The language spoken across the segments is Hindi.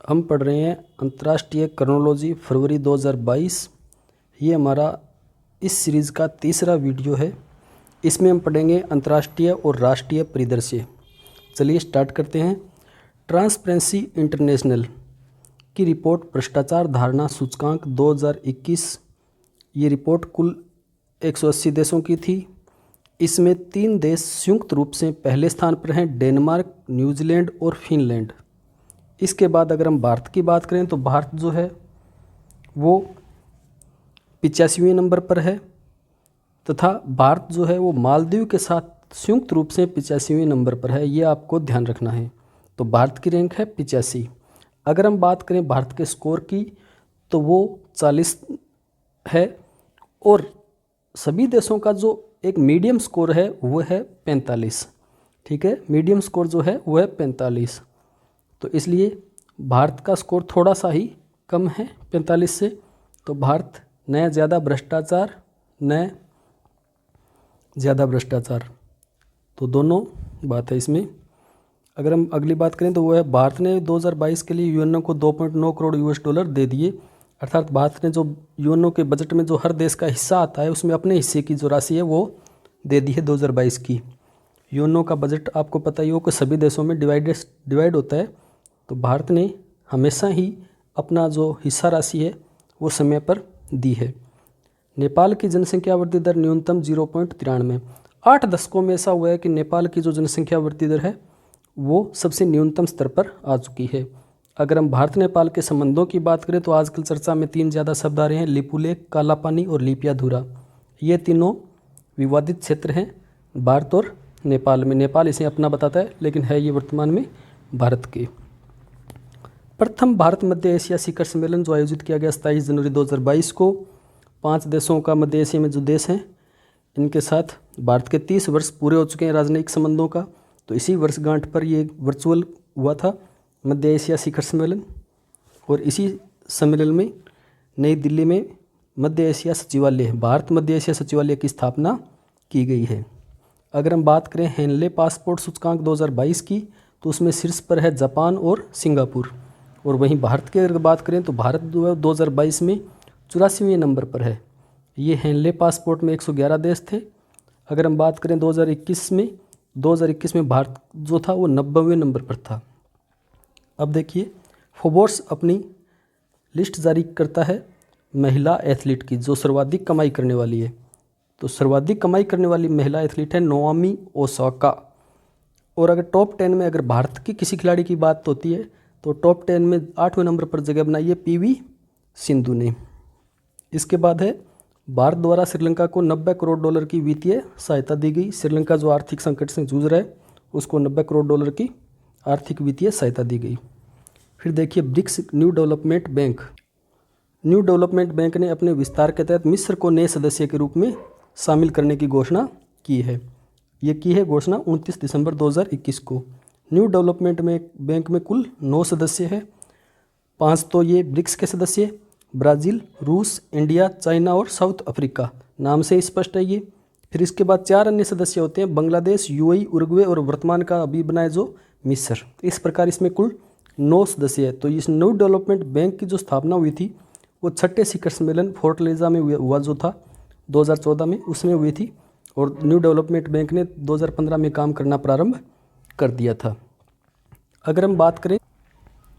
हम पढ़ रहे हैं अंतर्राष्ट्रीय क्रोनोलॉजी फरवरी 2022। ये हमारा इस सीरीज़ का तीसरा वीडियो है। इसमें हम पढ़ेंगे अंतर्राष्ट्रीय और राष्ट्रीय परिदृश्य। चलिए स्टार्ट करते हैं। ट्रांसपेरेंसी इंटरनेशनल की रिपोर्ट भ्रष्टाचार धारणा सूचकांक 2021। ये रिपोर्ट कुल 180 देशों की थी। इसमें 3 देश संयुक्त रूप से पहले स्थान पर हैं, डेनमार्क, न्यूजीलैंड और फिनलैंड। इसके बाद अगर हम भारत की बात करें तो भारत जो है वो 85वें नंबर पर है, तथा भारत जो है वो मालदीव के साथ संयुक्त रूप से 85वें नंबर पर है। ये आपको ध्यान रखना है। तो भारत की रैंक है 85। अगर हम बात करें भारत के स्कोर की तो वो 40 है, और सभी देशों का जो एक मीडियम स्कोर है वो है 45। ठीक है, मीडियम स्कोर जो है वो है 45। तो इसलिए भारत का स्कोर थोड़ा सा ही कम है 45 से। तो भारत न ज़्यादा भ्रष्टाचार न ज़्यादा भ्रष्टाचार, तो दोनों बात है इसमें। अगर हम अगली बात करें तो वो है भारत ने 2022 के लिए यूएनओ को 2.9 करोड़ US डॉलर दे दिए। अर्थात भारत ने जो यूएनओ के बजट में जो हर देश का हिस्सा आता है उसमें अपने हिस्से की जो राशि है वो दे दी है 2022 की। यूएनओ का बजट आपको पता ही हो कि सभी देशों में डिवाइड होता है। तो भारत ने हमेशा ही अपना जो हिस्सा राशि है वो समय पर दी है। नेपाल की जनसंख्या वृद्धि दर न्यूनतम 0.93। 8 दशकों में ऐसा हुआ है कि नेपाल की जो जनसंख्या वृद्धि दर है वो सबसे न्यूनतम स्तर पर आ चुकी है। अगर हम भारत नेपाल के संबंधों की बात करें तो आजकल चर्चा में 3 ज़्यादा शब्द आ रहे हैं, लिपुलेख, कालापानी और लिपियाधुरा। ये तीनों विवादित क्षेत्र हैं भारत और नेपाल में। नेपाल इसे अपना बताता है, लेकिन है ये वर्तमान में भारत के। प्रथम भारत मध्य एशिया शिखर सम्मेलन जो आयोजित किया गया 27 जनवरी 2022 को, 5 देशों का मध्य एशिया में जो देश हैं इनके साथ भारत के 30 वर्ष पूरे हो चुके हैं राजनयिक संबंधों का। तो इसी वर्षगांठ पर ये वर्चुअल हुआ था मध्य एशिया शिखर सम्मेलन, और इसी सम्मेलन में नई दिल्ली में मध्य एशिया सचिवालय, भारत मध्य एशिया सचिवालय की स्थापना की गई है। अगर हम बात करें हेनले पासपोर्ट सूचकांक 2022 की तो उसमें शीर्ष पर है जापान और सिंगापुर। और वहीं भारत की अगर बात करें तो भारत जो है 2022 में 84वें नंबर पर है। ये हेनले पासपोर्ट में 111 देश थे। अगर हम बात करें 2021 में भारत जो था वो 90वें नंबर पर था। अब देखिए, फोर्ब्स अपनी लिस्ट जारी करता है महिला एथलीट की जो सर्वाधिक कमाई करने वाली है। तो सर्वाधिक कमाई करने वाली महिला एथलीट है नोआमी ओसाका। और अगर टॉप 10 में अगर भारत की किसी खिलाड़ी की बात होती है तो टॉप 10 में 8वें नंबर पर जगह बनाई है PV सिंधु ने। इसके बाद है भारत द्वारा श्रीलंका को 90 करोड़ डॉलर की वित्तीय सहायता दी गई। श्रीलंका जो आर्थिक संकट से जूझ रहा है उसको 90 करोड़ डॉलर की आर्थिक वित्तीय सहायता दी गई। फिर देखिए BRICS new development bank. New development bank ने अपने विस्तार के तहत मिस्र को नए सदस्य के रूप में शामिल करने की घोषणा की है। ये की है घोषणा 29 दिसंबर 2021 को। न्यू डेवलपमेंट बैंक में कुल 9 सदस्य हैं। 5 तो ये ब्रिक्स के सदस्य, ब्राज़ील, रूस, इंडिया, चाइना और साउथ अफ्रीका। नाम से स्पष्ट है ये। फिर इसके बाद 4 अन्य सदस्य होते हैं, बांग्लादेश, UAE, उरुग्वे और वर्तमान का अभी बनाए जो मिस्र। इस प्रकार इसमें कुल 9 सदस्य है। तो इस न्यू डेवलपमेंट बैंक की जो स्थापना हुई थी वो 6ठे शिखर सम्मेलन फोर्टलेजा में हुआ जो था 2014 में, उसमें हुई थी। और न्यू डेवलपमेंट बैंक ने 2015 में काम करना प्रारंभ कर दिया था। अगर हम बात करें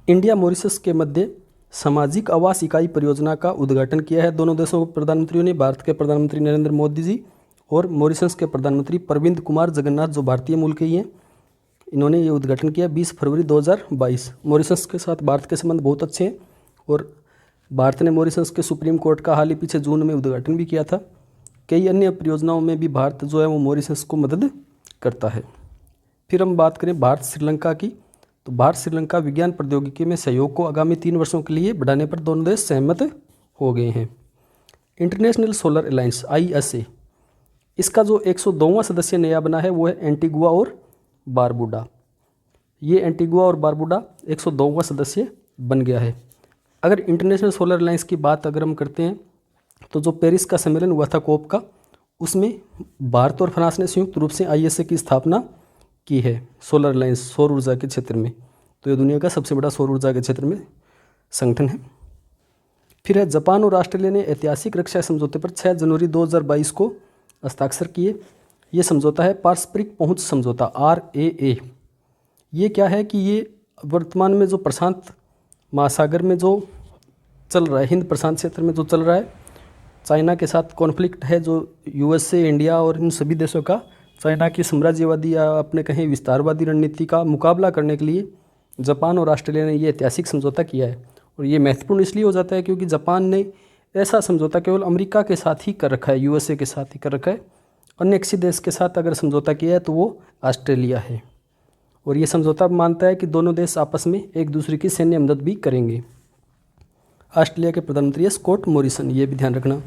इंडिया मॉरिशस के मध्य सामाजिक आवास इकाई परियोजना का उद्घाटन किया है दोनों देशों के प्रधानमंत्रियों ने। भारत के प्रधानमंत्री नरेंद्र मोदी जी और मॉरिशस के प्रधानमंत्री प्रविंद कुमार जगन्नाथ जो भारतीय मूल के ही हैं, इन्होंने ये उद्घाटन किया 20 फरवरी 2022। मॉरिशस के साथ भारत के संबंध बहुत अच्छे हैं, और भारत ने मॉरिशस के सुप्रीम कोर्ट का हाल ही पीछे जून में उद्घाटन भी किया था। कई अन्य परियोजनाओं में भी भारत जो है वो मॉरिशस को मदद करता है। फिर हम बात करें भारत श्रीलंका की, तो भारत श्रीलंका विज्ञान प्रौद्योगिकी में सहयोग को आगामी 3 वर्षों के लिए बढ़ाने पर दोनों देश सहमत हो गए हैं। इंटरनेशनल सोलर अलायंस ISA, इसका जो 102वां सदस्य नया बना है वो है एंटीगुआ और बारबुडा। ये एंटीगुआ और बारबुडा 102वां सदस्य बन गया है। अगर इंटरनेशनल सोलर अलायंस की बात अगर हम करते हैं तो जो पेरिस का सम्मेलन हुआ था COP का, उसमें भारत और फ्रांस ने संयुक्त रूप से ISA की स्थापना की है, सोलर अलायंस, सौर ऊर्जा के क्षेत्र में। तो ये दुनिया का सबसे बड़ा सौर ऊर्जा के क्षेत्र में संगठन है। फिर है जापान और ऑस्ट्रेलिया ने ऐतिहासिक रक्षा समझौते पर 6 जनवरी 2022 को हस्ताक्षर किए। ये समझौता है पारस्परिक पहुंच समझौता RAA। ये क्या है कि ये वर्तमान में जो प्रशांत महासागर में जो चल रहा है, हिंद प्रशांत क्षेत्र में जो चल रहा है, चाइना के साथ कॉन्फ्लिक्ट है, जो USA, इंडिया और इन सभी देशों का चाइना की साम्राज्यवादी या अपने कहें विस्तारवादी रणनीति का मुकाबला करने के लिए जापान और ऑस्ट्रेलिया ने ये ऐतिहासिक समझौता किया है। और ये महत्वपूर्ण इसलिए हो जाता है क्योंकि जापान ने ऐसा समझौता केवल अमेरिका के साथ ही कर रखा है, USA के साथ ही कर रखा है। अन्य किसी देश के साथ अगर समझौता किया है तो वो ऑस्ट्रेलिया है। और ये समझौता मानता है कि दोनों देश आपस में एक दूसरे की सैन्य मदद भी करेंगे। ऑस्ट्रेलिया के प्रधानमंत्री है स्कॉट मॉरिसन, ये भी ध्यान रखना।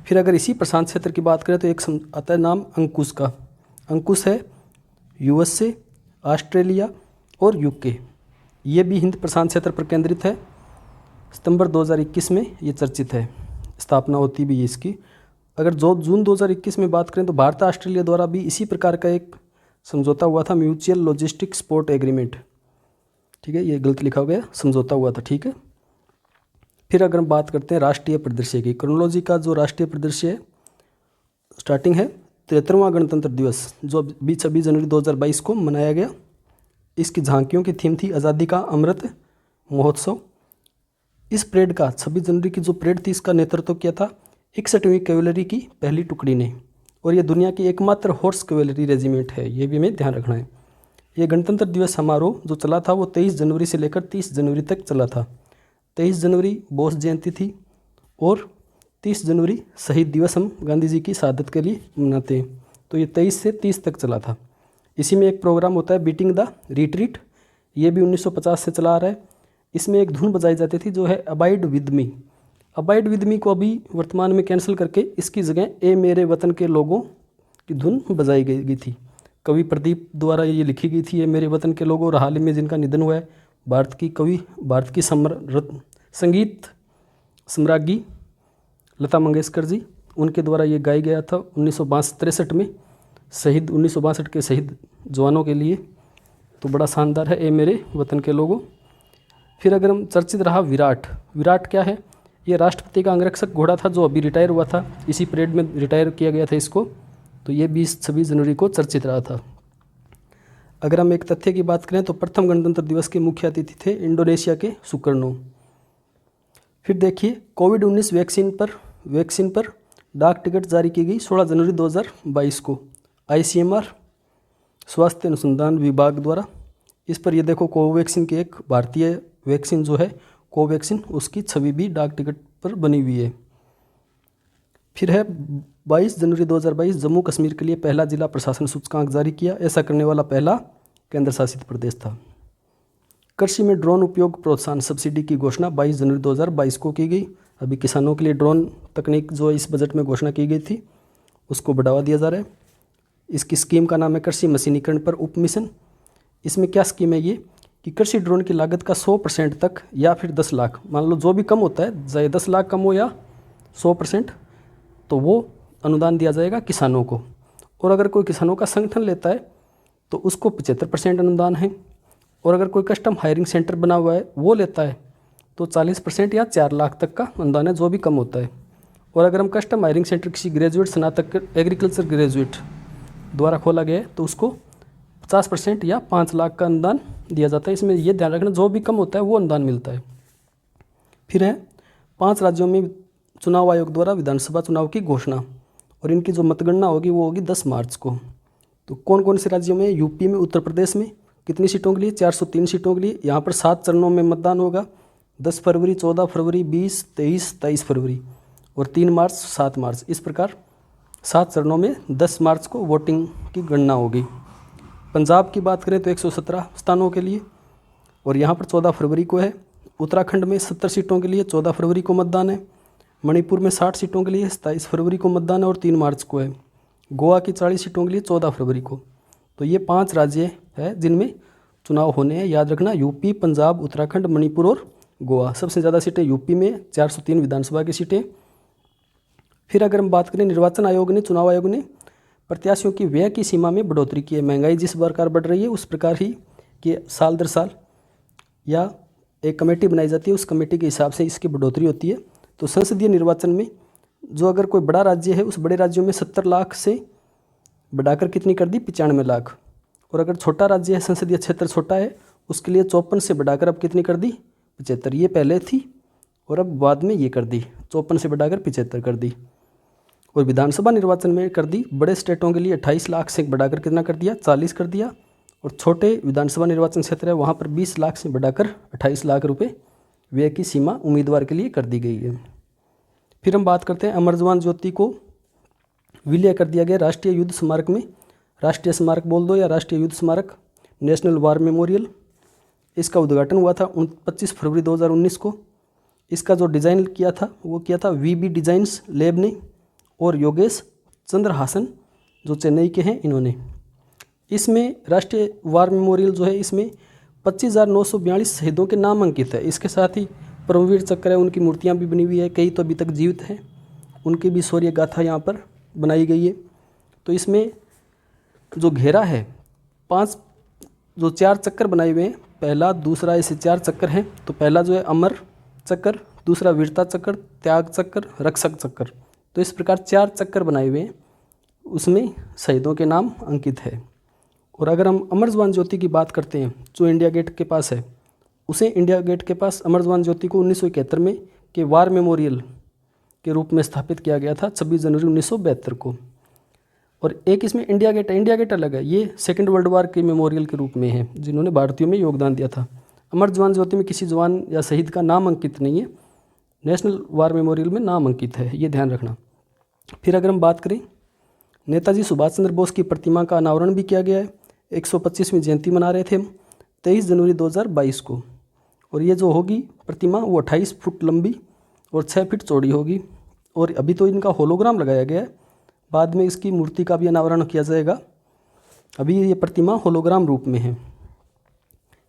फिर अगर इसी प्रशांत क्षेत्र की बात करें तो एक आता है नाम अंकुश का। अंकुश है USA, ऑस्ट्रेलिया और UK। ये भी हिंद प्रशांत क्षेत्र पर केंद्रित है। सितंबर 2021 में ये चर्चित है, स्थापना होती भी है इसकी। अगर जून 2021 में बात करें तो भारत ऑस्ट्रेलिया द्वारा भी इसी प्रकार का एक समझौता हुआ था, म्यूचुअल लॉजिस्टिक सपोर्ट एग्रीमेंट। ठीक है, ये गलत लिखा गया, समझौता हुआ था। ठीक है। फिर अगर हम बात करते हैं राष्ट्रीय परिदृश्य की, क्रोनोलॉजी का जो राष्ट्रीय परिदृश्य है, स्टार्टिंग है 73वां गणतंत्र दिवस जो 26 जनवरी 2022 को मनाया गया। इसकी झांकियों की थीम थी आज़ादी का अमृत महोत्सव। इस परेड का 26 जनवरी की जो परेड थी इसका नेतृत्व किया था 61वीं कैवेलरी की पहली टुकड़ी ने। और ये दुनिया की एकमात्र हॉर्स कैवेलरी रेजिमेंट है, ये भी हमें ध्यान रखना है। ये गणतंत्र दिवस समारोह जो चला था वो 23 जनवरी से लेकर 30 जनवरी तक चला था। 23 जनवरी बोस जयंती थी और 30 जनवरी शहीद दिवस हम गांधी जी की शहादत के लिए मनाते हैं। तो ये 23 से 30 तक चला था। इसी में एक प्रोग्राम होता है बीटिंग द रिट्रीट, ये भी 1950 से चला आ रहा है। इसमें एक धुन बजाई जाती थी जो है abide with me. Abide with me को अभी वर्तमान में कैंसिल करके इसकी जगह ए मेरे वतन के लोगों की धुन बजाई गई थी। कवि प्रदीप द्वारा ये लिखी गई थी, ए मेरे वतन के लोगों। और हाल ही में जिनका निधन हुआ है भारत की संगीत सम्राज्ञी लता मंगेशकर जी, उनके द्वारा ये गाया गया था 1963 में शहीद 1962 के शहीद जवानों के लिए। तो बड़ा शानदार है ए मेरे वतन के लोगों। फिर अगर हम चर्चित रहा विराट क्या है, ये राष्ट्रपति का अंगरक्षक घोड़ा था जो अभी रिटायर हुआ था, इसी परेड में रिटायर किया गया था इसको। तो ये 26 जनवरी को चर्चित रहा था। अगर हम एक तथ्य की बात करें तो प्रथम गणतंत्र दिवस के मुख्य अतिथि थे इंडोनेशिया के सुकर्णो। फिर देखिए कोविड-19 वैक्सीन पर डाक टिकट जारी की गई 16 जनवरी 2022 को ICMR स्वास्थ्य अनुसंधान विभाग द्वारा। इस पर ये देखो कोवैक्सीन की एक भारतीय वैक्सीन जो है कोवैक्सीन, उसकी छवि भी डाक टिकट पर बनी हुई है। फिर है 22 जनवरी 2022 जम्मू कश्मीर के लिए पहला जिला प्रशासन सूचकांक जारी किया। ऐसा करने वाला पहला केंद्र शासित प्रदेश था। कृषि में ड्रोन उपयोग प्रोत्साहन सब्सिडी की घोषणा 22 जनवरी 2022 को की गई। अभी किसानों के लिए ड्रोन तकनीक जो इस बजट में घोषणा की गई थी उसको बढ़ावा दिया जा रहा है। इसकी स्कीम का नाम है कृषि मशीनीकरण पर उप मिशन। इसमें क्या स्कीम है ये कि कृषि ड्रोन की लागत का 100% तक या फिर 10 लाख, मान लो जो भी कम होता है, चाहे 10 लाख कम हो या 100%, तो वो अनुदान दिया जाएगा किसानों को। और अगर कोई किसानों का संगठन लेता है तो उसको 75% अनुदान है। और अगर कोई कस्टम हायरिंग सेंटर बना हुआ है वो लेता है तो 40% या 4 लाख तक का अनुदान है, जो भी कम होता है। और अगर हम कस्टम हायरिंग सेंटर किसी ग्रेजुएट स्नातक एग्रीकल्चर ग्रेजुएट द्वारा खोला गया है तो उसको 50% या 5 लाख का अनुदान दिया जाता है। इसमें ये ध्यान रखना जो भी कम होता है वो अनुदान मिलता है। फिर है 5 राज्यों में चुनाव आयोग द्वारा विधानसभा चुनाव की घोषणा, और इनकी जो मतगणना होगी वो होगी 10 मार्च को। तो कौन कौन से राज्यों में, यूपी में, उत्तर प्रदेश में कितनी सीटों के लिए, 403 सीटों के लिए। यहाँ पर 7 चरणों में मतदान होगा, 10 फरवरी, 14 फरवरी, 20, 23, 23 फरवरी और 3 मार्च, 7 मार्च। इस प्रकार 7 चरणों में 10 मार्च को वोटिंग की गणना होगी। पंजाब की बात करें तो 117 स्थानों के लिए और यहाँ पर 14 फरवरी को है। उत्तराखंड में 70 सीटों के लिए 14 फरवरी को मतदान है। मणिपुर में 60 सीटों के लिए 27 फरवरी को मतदान है और 3 मार्च को है। गोवा की 40 सीटों के लिए 14 फरवरी को। तो ये 5 राज्य है जिनमें चुनाव होने हैं, याद रखना, यूपी, पंजाब, उत्तराखंड, मणिपुर और गोवा। सबसे ज़्यादा सीटें यूपी में, 403 विधानसभा की सीटें। फिर अगर हम बात करें निर्वाचन आयोग ने, चुनाव आयोग ने प्रत्याशियों की व्यय की सीमा में बढ़ोतरी की है। महंगाई जिस प्रकार बढ़ रही है उस प्रकार ही कि साल दर साल या एक कमेटी बनाई जाती है, उस कमेटी के हिसाब से इसकी बढ़ोतरी होती है। तो संसदीय निर्वाचन में जो अगर कोई बड़ा राज्य है, उस बड़े राज्यों में 70 लाख से बढ़ाकर कितनी कर दी, 95 लाख। और अगर छोटा राज्य है, संसदीय क्षेत्र छोटा है, उसके लिए 54 से बढ़ाकर अब कितनी कर दी, 75। ये पहले थी और अब बाद में ये कर दी, 54 से बढ़ाकर 75 कर दी। और विधानसभा निर्वाचन में कर दी, बड़े स्टेटों के लिए 28 लाख से बढ़ाकर कितना कर दिया, 40 कर दिया। और छोटे विधानसभा निर्वाचन क्षेत्र है, वहाँ पर 20 लाख से बढ़ाकर 28 लाख रुपए व्यय की सीमा उम्मीदवार के लिए कर दी गई है। फिर हम बात करते हैं अमर जवान ज्योति को विलय कर दिया गया राष्ट्रीय युद्ध स्मारक में। राष्ट्रीय स्मारक बोल दो या राष्ट्रीय युद्ध स्मारक, नेशनल वार मेमोरियल। इसका उद्घाटन हुआ था 25 फरवरी 2019 को। इसका जो डिज़ाइन किया था वो किया था वीबी डिज़ाइंस लैब ने और योगेश चंद्र हासन जो चेन्नई के हैं इन्होंने। इसमें राष्ट्रीय वार मेमोरियल जो है, इसमें 25,942 शहीदों के नाम अंकित है। इसके साथ ही परमवीर चक्र है, उनकी मूर्तियाँ भी बनी हुई है, कई तो अभी तक जीवित हैं, उनकी भी शौर्य गाथा यहाँ पर बनाई गई है। तो इसमें जो घेरा है, 4 चक्कर बनाए हुए हैं, पहला दूसरा ऐसे 4 चक्कर हैं। तो पहला जो है अमर चक्कर, दूसरा वीरता चक्कर, त्याग चक्कर, रक्षक चक्कर। तो इस प्रकार 4 चक्कर बनाए हुए हैं, उसमें शहीदों के नाम अंकित है। और अगर हम अमर जवान ज्योति की बात करते हैं जो इंडिया गेट के पास है, उसे इंडिया गेट के पास अमर जवान ज्योति को 1971 में के वार मेमोरियल के रूप में स्थापित किया गया था 26 जनवरी 1972 को। और एक इसमें इंडिया गेट अलग है, ये सेकेंड वर्ल्ड वार के मेमोरियल के रूप में है, जिन्होंने भारतीयों में योगदान दिया था। अमर जवान ज्योति में किसी जवान या शहीद का नाम अंकित नहीं है, नेशनल वार मेमोरियल में नाम अंकित है, ये ध्यान रखना। फिर अगर हम बात करें, नेताजी सुभाष चंद्र बोस की प्रतिमा का अनावरण भी किया गया है। 125वीं जयंती मना रहे थे हम 23 जनवरी 2022 को। और ये जो होगी प्रतिमा वो 28 फुट लंबी और 6 फीट चौड़ी होगी। और अभी तो इनका होलोग्राम लगाया गया है, बाद में इसकी मूर्ति का भी अनावरण किया जाएगा। अभी ये प्रतिमा होलोग्राम रूप में है।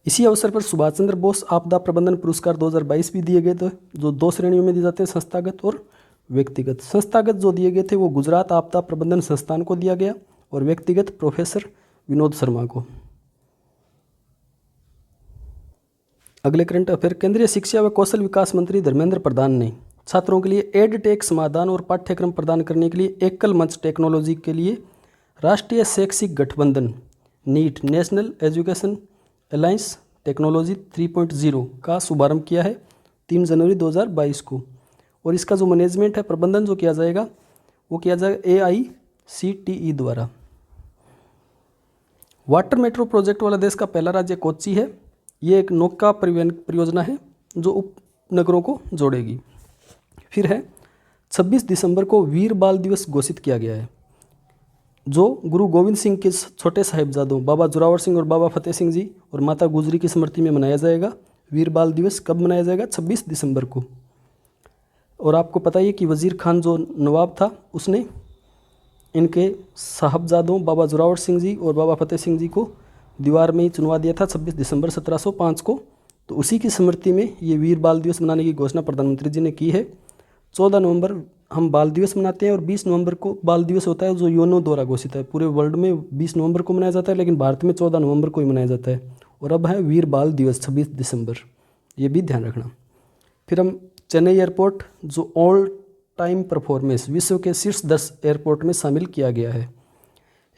इसी अवसर पर सुभाष चंद्र बोस आपदा प्रबंधन पुरस्कार 2022 भी दिए गए थे, जो 2 श्रेणियों में दिए जाते हैं, संस्थागत और व्यक्तिगत। संस्थागत जो दिए गए थे वो गुजरात आपदा प्रबंधन संस्थान को दिया गया और व्यक्तिगत प्रोफेसर विनोद शर्मा को। अगले करंट अफेयर, केंद्रीय शिक्षा व कौशल विकास मंत्री धर्मेंद्र प्रधान ने छात्रों के लिए एडटेक समाधान और पाठ्यक्रम प्रदान करने के लिए एकल मंच टेक्नोलॉजी के लिए राष्ट्रीय शैक्षिक गठबंधन NEAT national education alliance technology 3.0 का शुभारंभ किया है 3 जनवरी 2022 को। और इसका जो मैनेजमेंट है, प्रबंधन जो किया जाएगा वो किया जाएगा AICTE द्वारा। वाटर मेट्रो प्रोजेक्ट वाला देश का पहला राज्य कोच्चि है। ये एक नौका परिवहन परियोजना है जो उपनगरों को जोड़ेगी। फिर है 26 दिसंबर को वीर बाल दिवस घोषित किया गया है, जो गुरु गोविंद सिंह के छोटे साहिबजादों बाबा जोरावर सिंह और बाबा फतेह सिंह जी और माता गुजरी की स्मृति में मनाया जाएगा। वीर बाल दिवस कब मनाया जाएगा? 26 दिसंबर को। और आपको पता ही है कि वजीर खान जो नवाब था, उसने इनके साहबजादों बाबा जोरावर सिंह जी और बाबा फतेह सिंह जी को दीवार में ही चुनवा दिया था 26 दिसंबर 1705 को। तो उसी की स्मृति में ये वीर बाल दिवस मनाने की घोषणा प्रधानमंत्री जी ने की है। 14 नवंबर हम बाल दिवस मनाते हैं और 20 नवंबर को बाल दिवस होता है जो यूएनओ द्वारा घोषित है। पूरे वर्ल्ड में 20 नवंबर को मनाया जाता है, लेकिन भारत में 14 नवंबर को ही मनाया जाता है। और अब है वीर बाल दिवस 26 दिसंबर, ये भी ध्यान रखना। फिर हम चेन्नई एयरपोर्ट जो ऑल टाइम परफॉर्मेंस विश्व के शीर्ष 10 एयरपोर्ट में शामिल किया गया है।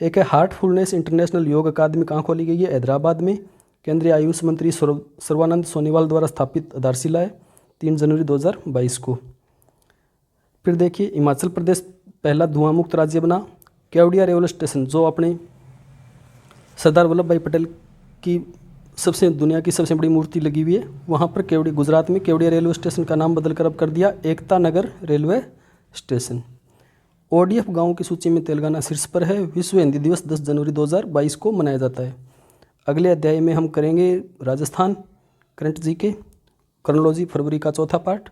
एक है हार्टफुलनेस इंटरनेशनल योग अकादमी कहाँ खोली गई है? हैदराबाद में। केंद्रीय आयुष मंत्री सर्वानंद सोनोवाल द्वारा स्थापित आधारशिला है 3 जनवरी 2022 को। फिर देखिए, हिमाचल प्रदेश पहला धुआं मुक्त राज्य बना। केवड़िया रेलवे स्टेशन जो अपने सरदार वल्लभ भाई पटेल की दुनिया की सबसे बड़ी मूर्ति लगी हुई है, वहाँ पर गुजरात में केवड़िया रेलवे स्टेशन का नाम बदलकर अब कर दिया Ekta Nagar railway station. ODF गाँव की सूची में तेलंगाना शीर्ष पर है। विश्व हिंदी दिवस 10 जनवरी 2022 को मनाया जाता है। अगले अध्याय में हम करेंगे राजस्थान करंट जी के क्रोनोलॉजी फरवरी का चौथा पार्ट।